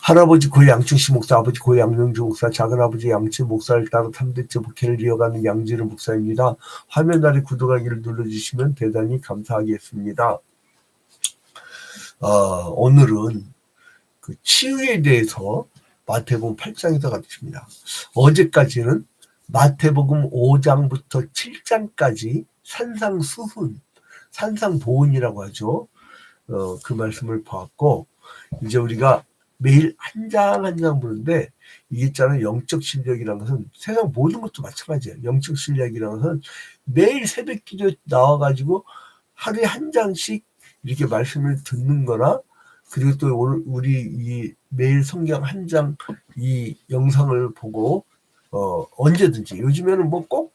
할아버지 고 양충식 목사, 아버지 고 양명주 목사, 작은아버지 양치 목사를 따라 3대째 목회를 이어가는 양지르 목사입니다. 화면 아래 구독하기를 눌러주시면 대단히 감사하겠습니다. 오늘은 그 치유에 대해서 마태복음 8장에서 가르칩니다. 어제까지는 마태복음 5장부터 7장까지 산상수훈, 산상보훈이라고 하죠. 그 말씀을 보았고, 이제 우리가 매일 한 장 한 장 보는데, 이게 있잖아요. 영적 실력이라는 것은 세상 모든 것도 마찬가지예요. 영적 실력이라는 것은 매일 새벽 기도에 나와가지고 하루에 한 장씩 이렇게 말씀을 듣는 거나, 그리고 또 우리 이 매일 성경 한 장 이 영상을 보고 언제든지, 요즘에는 뭐 꼭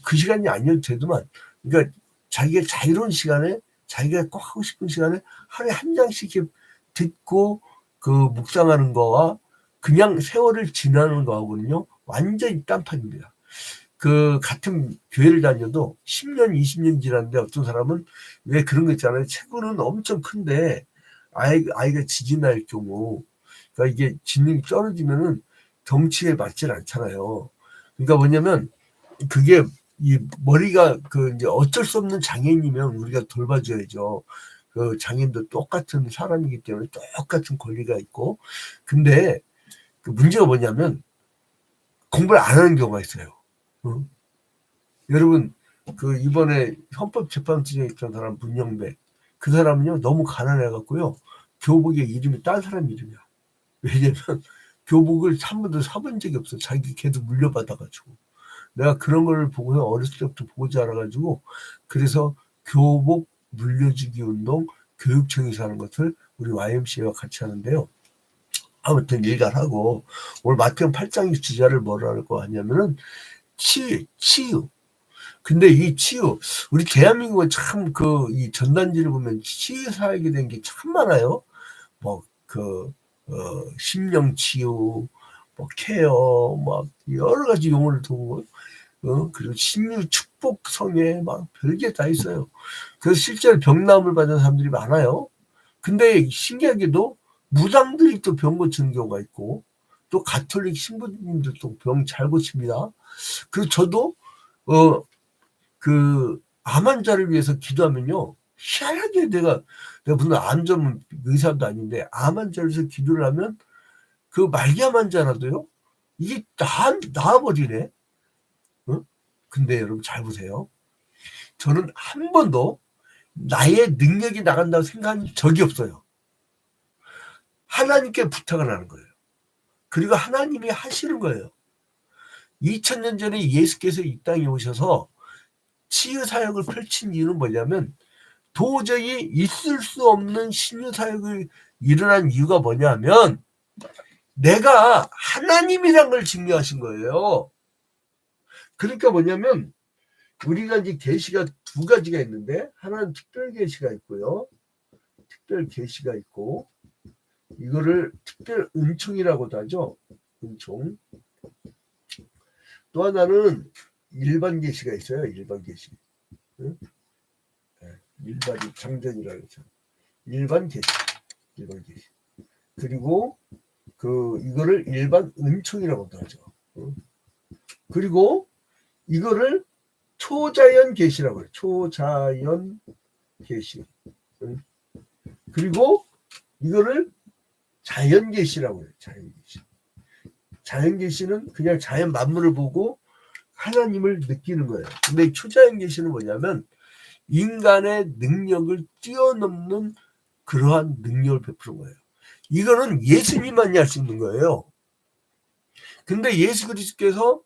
그 시간이 아니어도 되더만, 그러니까 자기가 자유로운 시간에, 자기가 꼭 하고 싶은 시간에 하루에 한 장씩 이렇게 듣고 그 묵상하는 거와 그냥 세월을 지나는 거하고는요 완전히 딴판입니다. 그 같은 교회를 다녀도 10년 20년 지났는데 어떤 사람은 왜 그런 거 있잖아요. 체구는 엄청 큰데 아이가 지진 날 경우, 그러니까 이게 지능이 떨어지면은 덩치에 맞질 않잖아요. 그러니까 뭐냐면 그게 이 머리가 그 이제 어쩔 수 없는 장애인이면 우리가 돌봐줘야죠. 그 장애인도 똑같은 사람이기 때문에 똑같은 권리가 있고, 근데 그 문제가 뭐냐면 공부를 안 하는 경우가 있어요. 여러분 그 이번에 헌법재판소에 있던 사람 문영배, 그 사람은요 너무 가난해갖고요 교복에 이름이 딴 사람 이름이야. 왜냐면 교복을 한 번도 사본 적이 없어. 자기 걔도 물려받아가지고. 내가 그런 걸 보고서 어렸을 때부터 보고 자라가지고, 그래서 교복 물려주기 운동 교육청에서 하는 것을 우리 YMCA와 같이 하는데요. 아무튼 일갈하고, 오늘 마태복음 8장 주제를 뭐라고 하냐면은 치유. 근데 이 치유, 우리 대한민국은 참 그 이 전단지를 보면 치유 사역이 된 게 참 많아요. 뭐 심령 치유, 뭐 케어, 막 여러 가지 용어를 두고, 그리고 신유 축복 성에 막 별게 다 있어요. 그래서 실제로 병남을 받은 사람들이 많아요. 근데 신기하게도 무당들이 또 병 고치는 경우가 있고, 또 가톨릭 신부님들도 병 잘 고칩니다. 그리고 저도 그 암 환자를 위해서 기도하면요, 희한하게 내가 무슨 암 전문 의사도 아닌데 암 환자를 위해서 기도를 하면 그 말기암 환자라도요 이게 나아버리네. 근데 여러분 잘 보세요. 저는 한 번도 나의 능력이 나간다고 생각한 적이 없어요. 하나님께 부탁을 하는 거예요. 그리고 하나님이 하시는 거예요. 2000년 전에 예수께서 이 땅에 오셔서 치유 사역을 펼친 이유는 뭐냐면, 도저히 있을 수 없는 신유 사역을 일어난 이유가 뭐냐면 내가 하나님이란 걸 증명하신 거예요. 그러니까 뭐냐면 우리가 이제 계시가 두 가지가 있는데, 하나는 특별 계시가 있고요. 특별 계시가 있고, 이거를 특별 은총이라고도 하죠. 은총. 또 하나는 일반 계시가 있어요. 일반 계시. 일반이 장전이라고 하죠. 일반 계시. 일반 계시. 그리고 이거를 일반 은총이라고도 하죠. 그리고 이거를 초자연 계시라고 해요. 초자연 계시. 그리고 이거를 자연 계시라고 해요. 자연 계시. 자연 계시는 그냥 자연 만물을 보고 하나님을 느끼는 거예요. 근데 초자연 계시는 뭐냐면 인간의 능력을 뛰어넘는 그러한 능력을 베푸는 거예요. 이거는 예수님만이 할 수 있는 거예요. 근데 예수 그리스도께서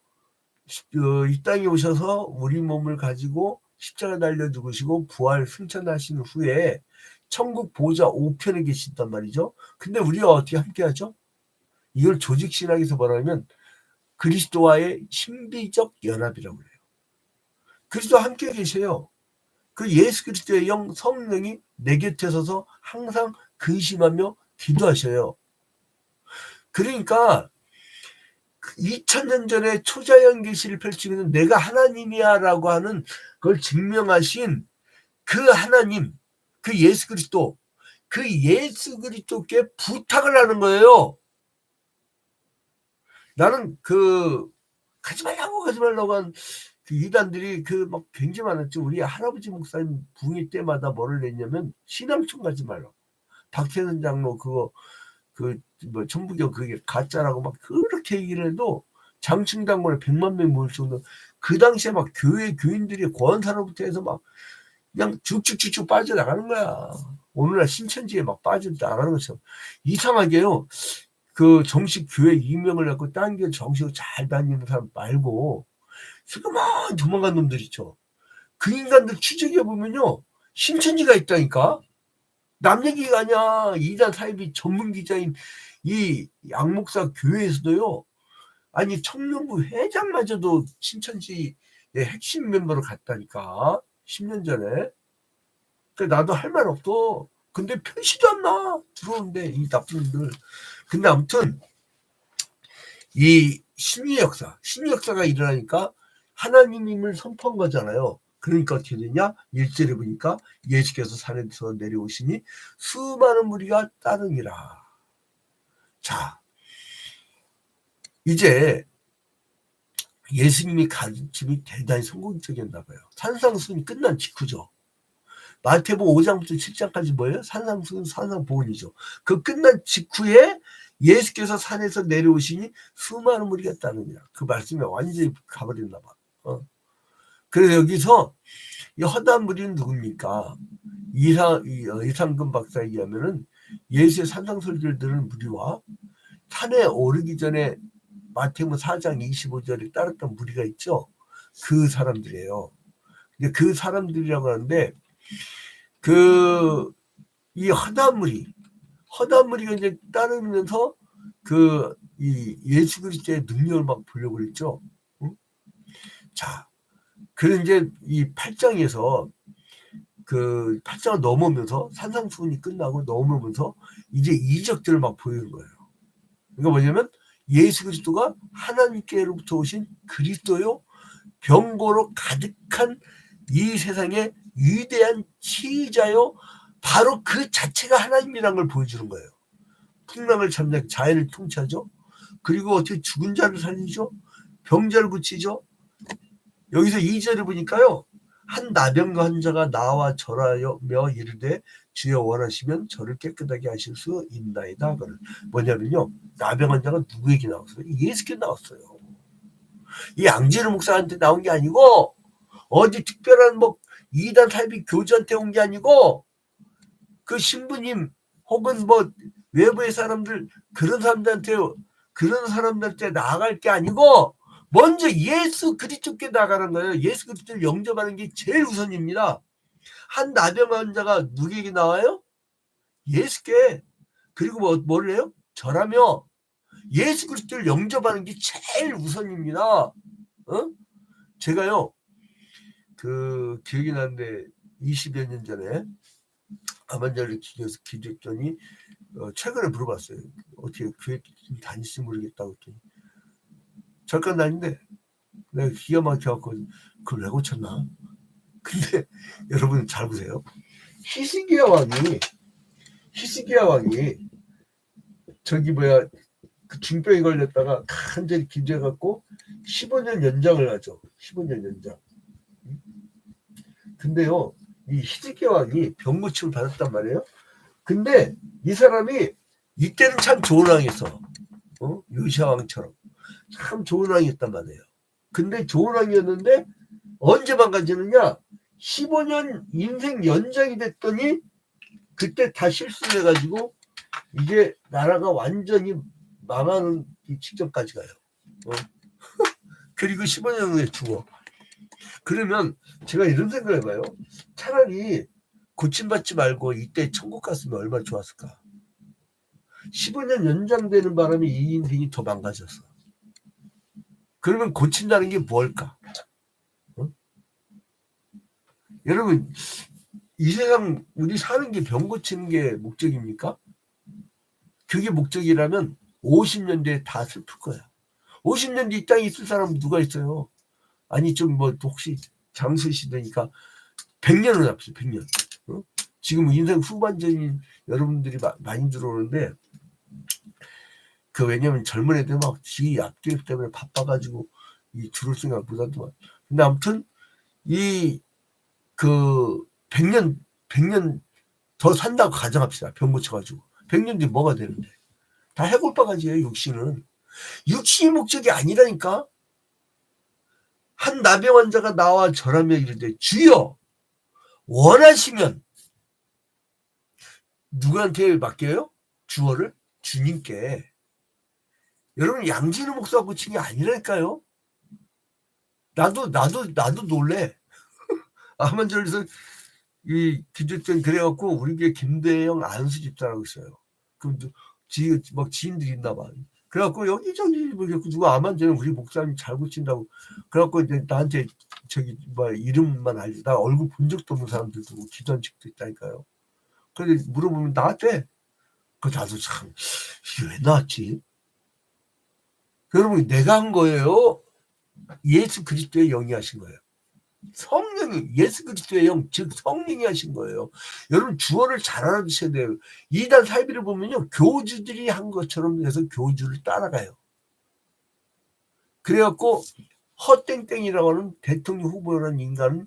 이 땅에 오셔서 우리 몸을 가지고 십자가 달려 죽으시고 부활 승천하신 후에 천국 보좌 우편에 계신단 말이죠. 근데 우리가 어떻게 함께 하죠? 이걸 조직신학에서 뭐라면 그리스도와의 신비적 연합이라고 해요. 그리스도와 함께 계세요. 그 예수 그리스도의 영 성령이 내 곁에 서서 항상 근심하며 기도하셔요. 그러니까 2000년 전에 초자연 계시를 펼치면 내가 하나님이야 라고 하는 그걸 증명하신 그 하나님, 그 예수 그리스도, 그 예수 그리스도께 부탁을 하는 거예요. 나는 가지 말라고 한 그 이단들이 막 굉장히 많았죠. 우리 할아버지 목사님 붕이 때마다 뭐를 냈냐면 신앙촌 가지 말라고. 박태선 장로 뭐 천부경 그게 가짜라고 막 그렇게 얘기를 해도 장충당원에 100만 명 모일 정도. 그 당시에 막 교인들이 권사로부터 해서 막 그냥 쭉쭉쭉쭉 빠져나가는 거야. 오늘날 신천지에 막 빠져나가는 것처럼. 이상하게요. 정식 교회 이명을 갖고 딴 게 정식으로 잘 다니는 사람 말고 슬그만 도망간 놈들 있죠. 그 인간들 추적해 보면요. 신천지가 있다니까. 남 얘기가 아니야. 이단 사이비 전문 기자인 이 양목사 교회에서도요. 아니 청년부 회장마저도 신천지의 핵심 멤버로 갔다니까. 10년 전에. 나도 할 말 없어. 근데 표시도 안 나. 들어오는데 이 나쁜 놈들. 근데 아무튼 이 신의 역사가 일어나니까 하나님임을 선포한 거잖아요. 그러니까 어떻게 되냐? 1절에 보니까 예수께서 산에서 내려오시니 수많은 무리가 따르니라. 자, 이제 예수님이 가르침이 대단히 성공적이었나 봐요. 산상수훈이 끝난 직후죠. 마태복음 5장부터 7장까지 뭐예요? 산상수훈, 산상보훈이죠. 그 끝난 직후에 예수께서 산에서 내려오시니 수많은 무리가 따르니라. 그 말씀에 완전히 가버렸나 봐. 그래서 여기서 이 허다한 무리는 누굽니까? 이상금 박사에 의하면은 예수의 산상설교를 들은 무리와 산에 오르기 전에 마태복음 4장 25절에 따랐던 무리가 있죠. 그 사람들이에요. 근데 그 사람들이라고 하는데 이 허다한 무리가 이제 따르면서 이 예수 그리스도의 능력을 막 보려고 그랬죠. 응? 자, 그래서 이제 이 8장에서 8장을 넘으면서 산상수훈이 끝나고 넘으면서 이제 이적들을 막 보이는 거예요. 그러니까 뭐냐면 예수 그리스도가 하나님께로부터 오신 그리스도요, 병고로 가득한 이 세상의 위대한 치유자요, 바로 그 자체가 하나님이라는 걸 보여주는 거예요. 풍랑을 잠재 자연을 통치하죠. 그리고 어떻게 죽은 자를 살리죠. 병자를 고치죠. 여기서 2절을 보니까요. 한 나병 환자가 나와 절하며 이르되 주여 원하시면 저를 깨끗하게 하실 수 있나이다. 뭐냐면요. 나병 환자가 누구에게 나왔어요? 예수께 나왔어요. 이 양진우 목사한테 나온 게 아니고 어디 특별한 뭐 이단 사이비 교주한테 온 게 아니고 그 신부님 혹은 뭐 외부의 사람들 그런 사람들한테 나아갈 게 아니고 먼저 예수 그리스도께 나가는 거예요. 예수 그리스도를 영접하는 게 제일 우선입니다. 한 나병 환자가 누구에게 나와요? 예수께. 그리고 뭐를 해요? 절하며 예수 그리스도를 영접하는 게 제일 우선입니다. 제가요 기억이 나는데 20여 년 전에 암환자를 기도했더니 최근에 물어봤어요. 어떻게 교회 다닐지 모르겠다고 했더니 잠깐 다니는데 내가 기가 막혀갖고 그걸 왜 고쳤나? 근데 여러분 잘 보세요. 히스기야 왕이 그 중병에 걸렸다가 간절히 기도해갖고 15년 연장을 하죠. 15년 연장. 근데요, 이 히스기야 왕이 병 고침을 받았단 말이에요. 근데 이 사람이 이때는 참 좋은 왕이었어. 요시야 왕처럼 참 좋은 왕이었단 말이에요. 근데 좋은 왕이었는데 언제 망가지느냐? 15년 인생 연장이 됐더니 그때 다 실수해가지고 이게 나라가 완전히 망하는 직전까지 가요. 그리고 15년 후에 죽어. 그러면 제가 이런 생각을 해봐요. 차라리 고침받지 말고 이때 천국 갔으면 얼마나 좋았을까. 15년 연장되는 바람에 이 인생이 더 망가졌어. 그러면 고친다는 게 뭘까? 여러분 이 세상 우리 사는 게 병 고치는 게 목적입니까? 그게 목적이라면 50년 뒤에 다 슬플 거야. 50년 뒤 이 땅에 있을 사람은 누가 있어요? 아니 좀 뭐 혹시 장수 시대니까 100년을 합시다. 100년. 지금 인생 후반전인 여러분들이 많이 들어오는데 그 왜냐면 젊은 애들 막 지 앞길 때문에 바빠가지고 이 들을 생각 못하더만. 근데 아무튼 이 그 100년 더 산다고 가정합시다. 병 고쳐가지고 100년 뒤에 뭐가 되는데? 다 해골바가지예요. 육신은. 육신이 목적이 아니라니까. 한 나병 환자가 나와 절하며 이르되 주여 원하시면 누구한테 맡겨요? 주어를? 주님께. 여러분 양진우 목사가 고친 게 아니라니까요. 나도 놀래. 한만절에서 이 기독교인 그래갖고 우리 교회 김대영 안수 집사라고 있어요. 그럼 막 지인들이 있나 봐. 그래갖고 여기저기 뭐 누가 암환자면 우리 목사님 잘 고친다고. 그래갖고 이제 나한테 저기 뭐 이름만 알지. 나 얼굴 본 적도 없는 사람들도 기도한 적도 있다니까요. 그래서 물어보면 나한테 그 나도 참 이게 왜 나왔지? 여러분 내가 한 거예요. 예수 그리스도의 영이 하신 거예요. 성령이 예수 그리스도의 영, 즉 성령이 하신 거예요. 여러분 주어를 잘 알아두셔야 돼요. 이단 사이비를 보면요. 교주들이 한 것처럼 해서 교주를 따라가요. 그래갖고 허땡땡이라고 하는 대통령 후보라는 인간은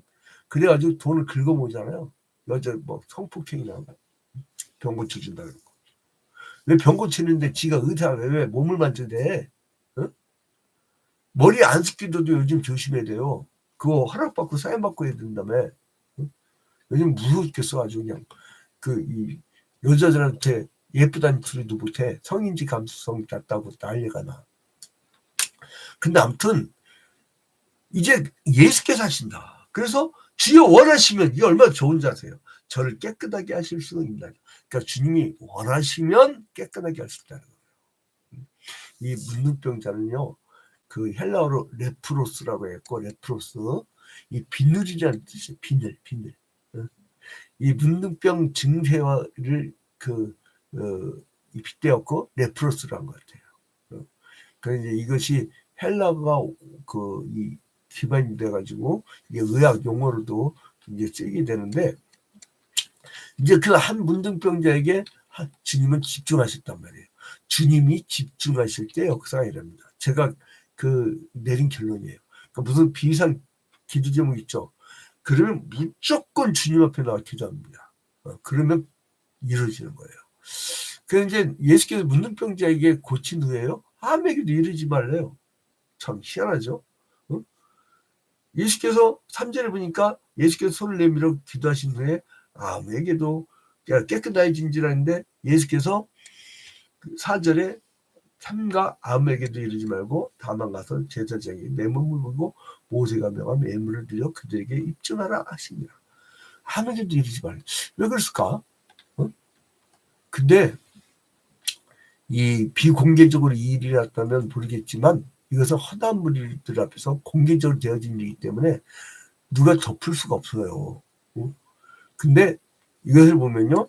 그래가지고 돈을 긁어모으잖아요. 여자 뭐 성폭행이나 병 고쳐준다 그러고. 왜 병 고치는데 지가 의사가 왜 몸을 만져대? 어? 머리 안 습기도 요즘 조심해야 돼요. 그거 허락받고 사인받고 해야 된다며. 응? 요즘 무서워 죽겠어. 아주 그냥 이 여자들한테 예쁘다는 소리도 못해. 성인지 감수성이 낮다고 난리가 나. 근데 아무튼 이제 예수께서 하신다. 그래서 주여 원하시면 이게 얼마나 좋은 자세요. 저를 깨끗하게 하실 수 있다. 그러니까 주님이 원하시면 깨끗하게 할 수 있다는 거예요. 이 문둥병자는요. 그 헬라어로 레프로스라고 했고 레프로스 이 비늘이라는 뜻이에요. 비늘. 이 문둥병 증세를 빗대었고 레프로스라는 것 같아요. 그래서 이제 이것이 헬라어가 이 기반이 돼가지고 이게 의학 용어로도 이제 쓰게 되는데 이제 그 한 문둥병자에게 주님은 집중하셨단 말이에요. 주님이 집중하실 때 역사가 일어납니다. 제가 내린 결론이에요. 그러니까 무슨 비상 기도 제목 있죠. 그러면 무조건 주님 앞에 나와 기도합니다. 그러면 이루어지는 거예요. 그래서 이제 예수께서 문둥병자에게 고친 후에요. 아무에게도 이르지 말래요. 참 희한하죠. 예수께서 3절을 보니까 예수께서 손을 내밀어 기도하신 후에 아무에게도 깨끗해진지라는데 예수께서 4절에 삼가 아무에게도 이르지 말고 다만 가서 제사장에게 내 몸을 보고 모세가 명한 예물을 드려 그들에게 입증하라 하시니라. 아무에게도 이르지 말라. 왜 그랬을까? 근데 이 비공개적으로 이 일이 났다면 모르겠지만 이것은 허다한 무리들 앞에서 공개적으로 되어진 일이기 때문에 누가 덮을 수가 없어요. 근데 이것을 보면요.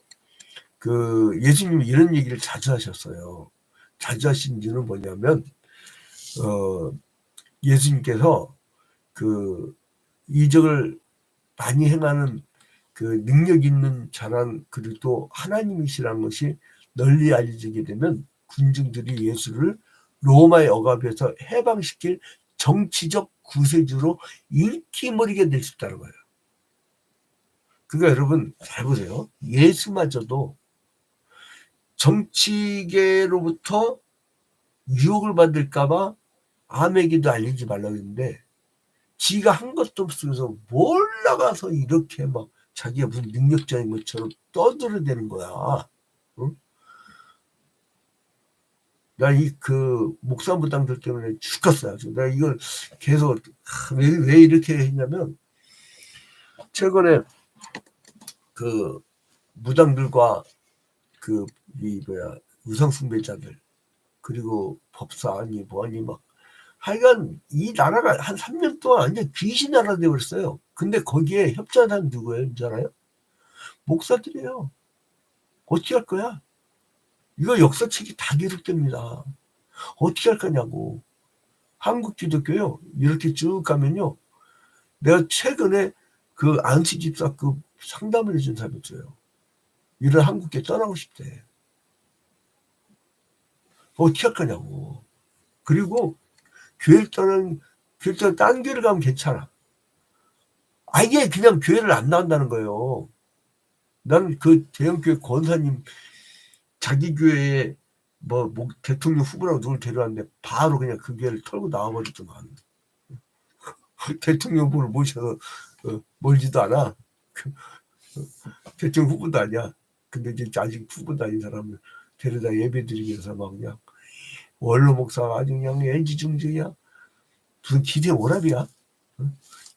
예수님이 이런 얘기를 자주 하셨어요. 자주 하신 이유는 뭐냐면 예수님께서 이적을 많이 행하는 능력 있는 자랑 그리고 또 하나님이시라는 것이 널리 알려지게 되면 군중들이 예수를 로마의 억압에서 해방시킬 정치적 구세주로 일기머리게 될 수 있다는 거예요. 그러니까 여러분 잘 보세요. 예수마저도 정치계로부터 유혹을 받을까봐 아무에게도 알리지 말라고 했는데 지가 한 것도 없으면서 뭘 나가서 이렇게 막 자기가 무슨 능력자인 것처럼 떠들어대는 거야. 응? 나 목사 무당들 때문에 죽겠어요. 내가 이걸 계속 왜 이렇게 했냐면 최근에 무당들과 우상숭배자들 그리고 법사니 뭐니 막 하여간 이 나라가 한 3년 동안 완전 귀신 나라 되어버렸어요. 근데 거기에 협조한 누구예요? 알아요? 목사들이에요. 어떻게 할 거야? 이거 역사책이 다 기록됩니다. 어떻게 할 거냐고. 한국 기독교요. 이렇게 쭉 가면요. 내가 최근에 안수 집사 상담을 해준 사람이 있어요. 이런 한국에 떠나고 싶대. 어떻게 할 거냐고. 그리고 교회를 떠난 딴 교회를 가면 괜찮아. 아예 그냥 교회를 안 나온다는 거예요. 나는 그 대형교회 권사님 자기 교회에 뭐 대통령 후보라고 누굴 데려왔는데 바로 그냥 그 교회를 털고 나와버리더만. 대통령 후보를 모셔서 멀지도 않아. 대통령 후보도 아니야. 근데 이제 아직 후보도 아닌 사람을 데려다 예배드리기 위해서 막 그냥 원로 목사가 아주 그냥 애지중지야. 무슨 기대 오랍이야.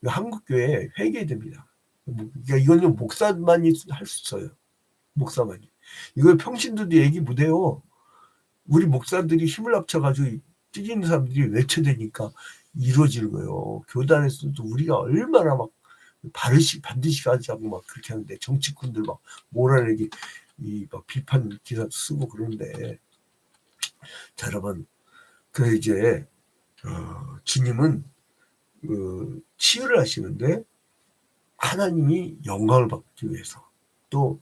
한국교회 회개해야 됩니다. 그러니까 이건 목사만이 할 수 있어요. 목사만이. 이거 평신도도 얘기 못해요. 우리 목사들이 힘을 합쳐가지고 찢기는 사람들이 외쳐대니까 이루어지는 거예요. 교단에서도 우리가 얼마나 막 반드시 가자고 막 그렇게 하는데 정치꾼들 막 몰아내기 막 비판 기사 쓰고 그러는데, 자 여러분, 그 이제 주님은 치유를 하시는데 하나님이 영광을 받기 위해서 또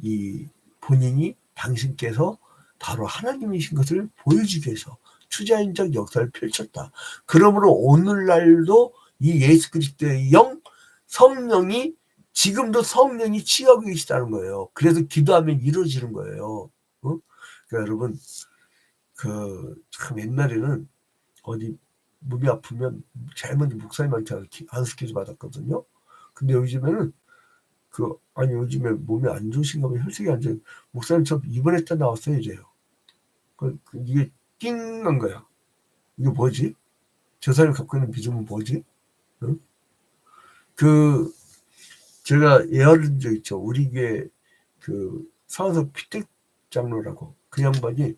이 본인이 당신께서 바로 하나님이신 것을 보여주기 위해서 투자인적 역사를 펼쳤다. 그러므로 오늘날도 이 예수 그리스도의 영 성령이 지금도 성령이 치유하고 계시다는 거예요. 그래서 기도하면 이루어지는 거예요. 그러니까 여러분 참 옛날에는 어디 몸이 아프면 제일 먼저 목사님한테 안수기도 받았거든요. 근데 요즘에는 요즘에 몸이 안 좋으신가 봐. 혈색이 안 좋아요. 목사님 저 입원했다 나왔어요 이래요. 이게 띵한 거야. 이게 뭐지? 저 사람이 갖고 있는 믿음은 뭐지? 응? 제가 예언한 적 있죠. 우리 교회 서한석 피택 장로라고, 그 양반이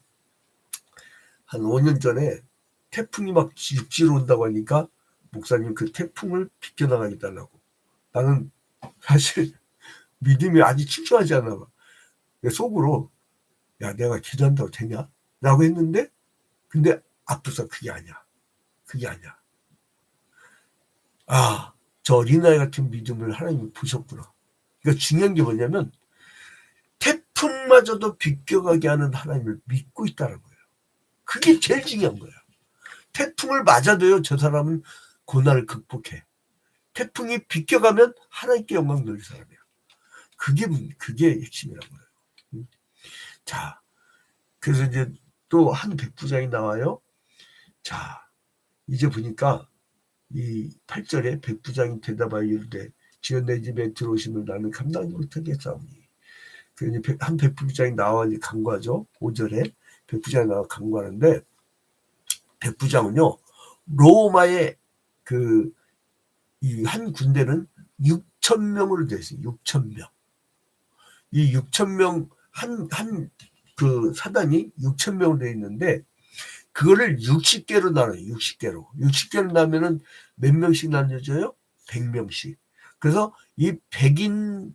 한 5년 전에 태풍이 막 육지로 온다고 하니까 목사님 그 태풍을 비켜나가겠다고. 나는 사실 믿음이 아직 출중하지 않나 봐. 속으로 야 내가 기도한다고 되냐? 라고 했는데, 근데 앞서서 그게 아니야. 저 어린아이 같은 믿음을 하나님이 보셨구나. 그러니까 중요한 게 뭐냐면 태풍마저도 비껴가게 하는 하나님을 믿고 있다는 거예요. 그게 제일 중요한 거예요. 태풍을 맞아도요 저 사람은 고난을 극복해. 태풍이 비껴가면 하나님께 영광 돌릴 사람이야. 그게 핵심이란 거예요. 자, 그래서 이제 또 한 백부장이 나와요. 자, 이제 보니까 이 8절에 백부장이 대답하여 이르되 주여 내 집에 들어오심을 나는 감당하지 못하겠사오니. 그래서 한 백부장이 나와 간구하죠. 5절에 백부장이 나와 간구하는데, 백부장은요 로마의 이 한 군대는 6,000명으로 되어 있어요. 6,000명. 이 6,000명 그 사단이 6,000명으로 되어 있는데 그거를 60개로 나눠요. 60개로 나면은 몇 명씩 나눠져요? 100명씩. 그래서 이 100인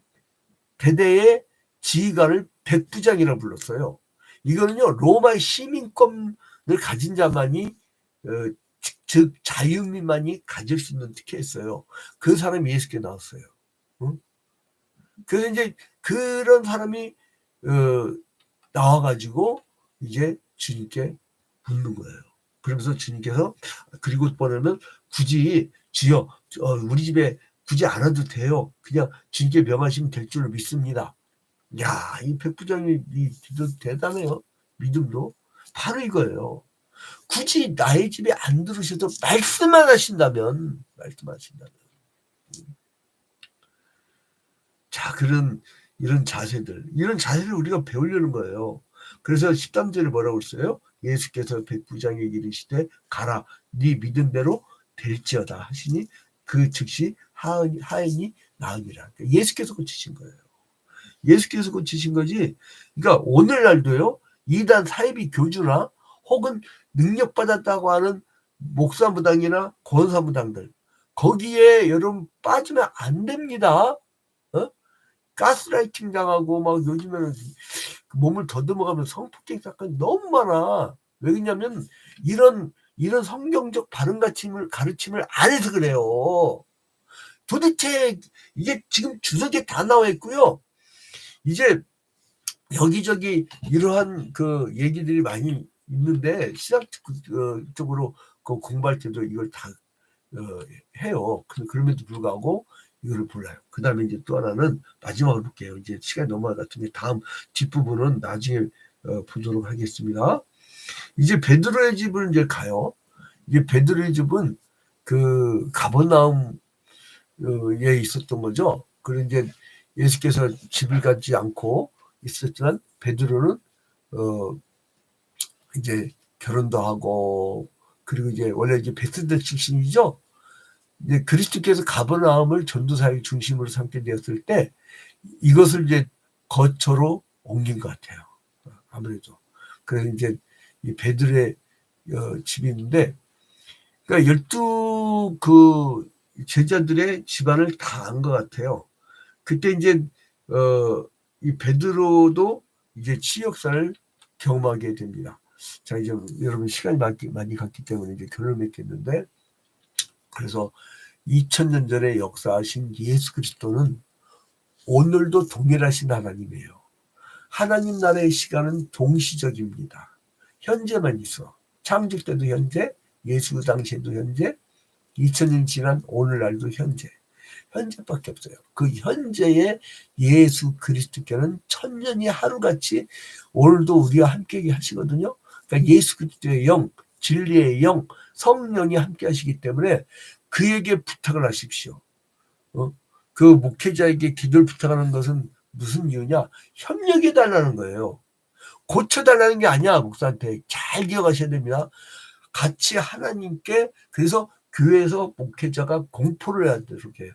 대대의 지휘관을 백부장이라고 불렀어요. 이거는요 로마의 시민권을 가진 자만이 즉 자유민만이 가질 수 있는 특혜였어요. 그 사람이 예수께 나왔어요. 그래서 이제 그런 사람이 나와가지고 이제 주님께 묻는 거예요. 그러면서 주님께서 그리고 보내면 굳이 주여 우리 집에 굳이 안 와도 돼요. 그냥 주님께 명하시면 될 줄로 믿습니다. 야, 이 백부장이 기도 대단해요. 믿음도 바로 이거예요. 굳이 나의 집에 안 들으셔도 말씀만 하신다면. 자, 이런 자세들 우리가 배우려는 거예요. 그래서 13절에 뭐라고 했어요? 예수께서 백부장에게 이르시되 가라 네 믿음대로 될지어다 하시니 그 즉시 하인이 나으니라. 그러니까 예수께서 고치신 거예요. 예수께서 고치신 거지. 그러니까 오늘날도요 이단 사이비 교주나 혹은 능력받았다고 하는 목사무당이나 권사무당들 거기에 여러분 빠지면 안 됩니다. 가스라이팅 당하고 막 요즘에는 몸을 더듬어가면서 성폭행 사건이 너무 많아. 왜냐면 이런 성경적 바른 가르침을 안 해서 그래요. 도대체 이게 지금 주석에 다 나와 있고요. 이제 여기저기 이러한 얘기들이 많이 있는데 신학 쪽으로 그 공부할 때도 이걸 다 해요. 그럼에도 불구하고 이거를 몰라요. 그 다음에 이제 또 하나는 마지막으로 볼게요. 이제 시간이 넘어갈 것 같은데 다음 뒷부분은 나중에 보도록 하겠습니다. 이제 베드로의 집을 이제 가요. 이제 베드로의 집은 그 가버나움에 있었던 거죠. 그리고 이제 예수께서 집을 갖지 않고 있었지만 베드로는 이제 결혼도 하고 그리고 이제 원래 이제 베드로 출신이죠. 이제 그리스도께서 가버나움을 전도사의 중심으로 삼게 되었을 때 이것을 이제 거처로 옮긴 것 같아요. 아무래도. 그래서 이제 이 베드로의 집이 있는데, 그러니까 12 그 제자들의 집안을 다 안 것 같아요. 그때 이제 이 베드로도 이제 치역사를 경험하게 됩니다. 자, 이제 여러분 시간이 많이 갔기 때문에 이제 결론을 맺겠는데, 그래서 2000년 전에 역사하신 예수 그리스도는 오늘도 동일하신 하나님이에요. 하나님 나라의 시간은 동시적입니다. 현재만 있어. 창조 때도 현재, 예수 당시에도 현재, 2000년 지난 오늘날도 현재. 현재밖에 없어요. 그 현재의 예수 그리스도께는 천년이 하루같이 오늘도 우리와 함께 하시거든요. 그러니까 예수 그리스도의 영, 진리의 영, 성령이 함께 하시기 때문에 그에게 부탁을 하십시오. 그 목회자에게 기도를 부탁하는 것은 무슨 이유냐? 협력해 달라는 거예요. 고쳐달라는 게 아니야. 목사한테. 잘 기억하셔야 됩니다. 같이 하나님께, 그래서 교회에서 목회자가 공포를 해야 돼. 이렇게.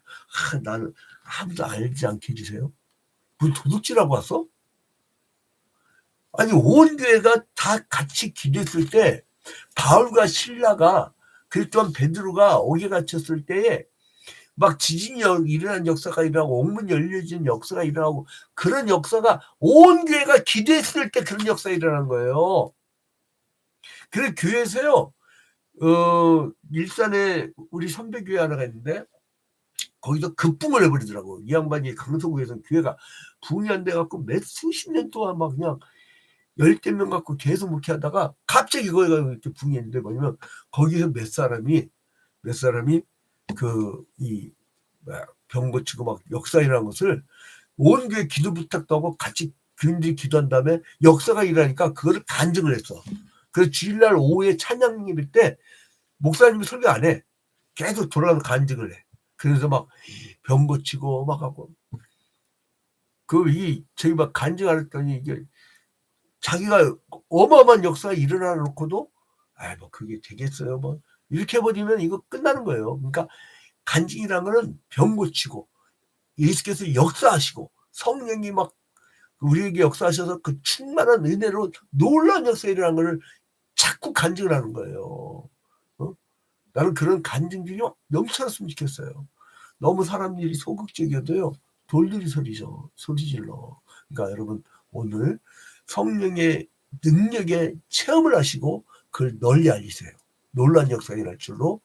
나는 아무도 알지 않게 해주세요. 무슨 도둑질하고 왔어? 아니 온 교회가 다 같이 기도했을 때 바울과 실라가 그랬던 베드로가 옥에 갇혔을 때에 막 지진이 일어난 역사가 일어나고 옥문 열려진 역사가 일어나고 그런 역사가 온 교회가 기도했을 때 그런 역사가 일어난 거예요. 그래서 교회에서요. 일산에 우리 선배교회 하나가 있는데 거기서 급붕을 해버리더라고. 이 양반이 강서구에서 교회가 붕이 안 돼갖고 몇 수십 년 동안 막 그냥 10대 명 갖고 계속 목회하다가 갑자기 거기가 이렇게 붕이 했는데 뭐냐면 거기서 몇 사람이 병 고치고 막 역사 일어난 것을 온 교회 기도 부탁도 하고 같이 교인들이 기도한 다음에 역사가 일어나니까 그거를 간증을 했어. 그래서 주일날 오후에 찬양 예배 때 목사님이 설교 안 해. 계속 돌아가서 간증을 해. 그래서 막 병 고치고 막 하고 저희 막 간증을 했더니 이게 자기가 어마어마한 역사가 일어나 놓고도 뭐 그게 되겠어요 뭐 이렇게 해버리면 이거 끝나는 거예요. 그러니까 간증이라는 거는 병 고치고 예수께서 역사하시고 성령이 막 우리에게 역사하셔서 그 충만한 은혜로 놀라운 역사 일어난 거를 자꾸 간증을 하는 거예요. 나는 그런 간증들이 넘쳐났으면 좋겠어요. 너무 사람들이 소극적이어도요 돌들이 소리 질러. 그러니까 여러분 오늘 성령의 능력에 체험을 하시고 그걸 널리 알리세요. 놀라운 역사가 일어날 줄로